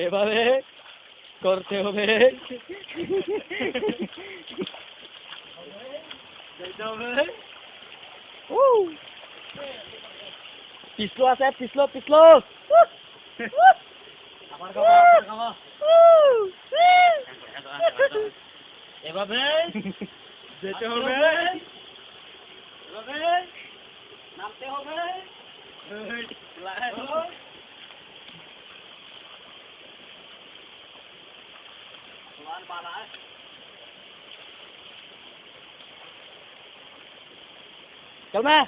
এভাবে করতে হবে পিছলো আছে পিছলো এভাবে যেতে হবে এভাবে নামতে হবে Chào mẹ.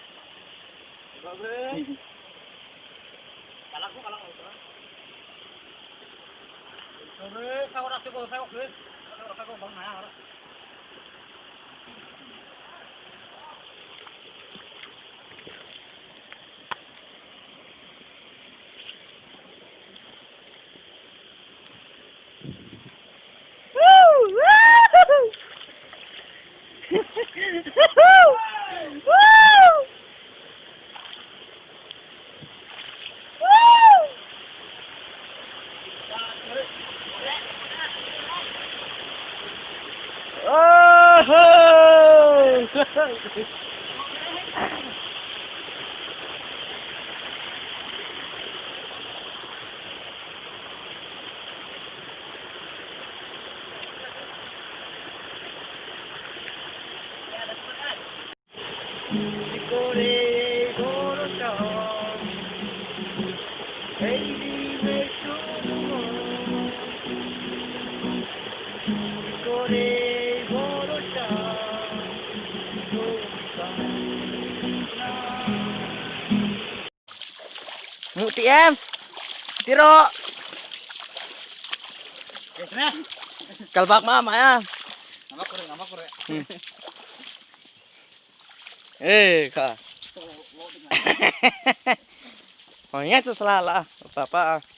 Muti em, tiro. Kalbak mama ya. Nama kore. Kak. Oh, ini tuh salah, Bapak.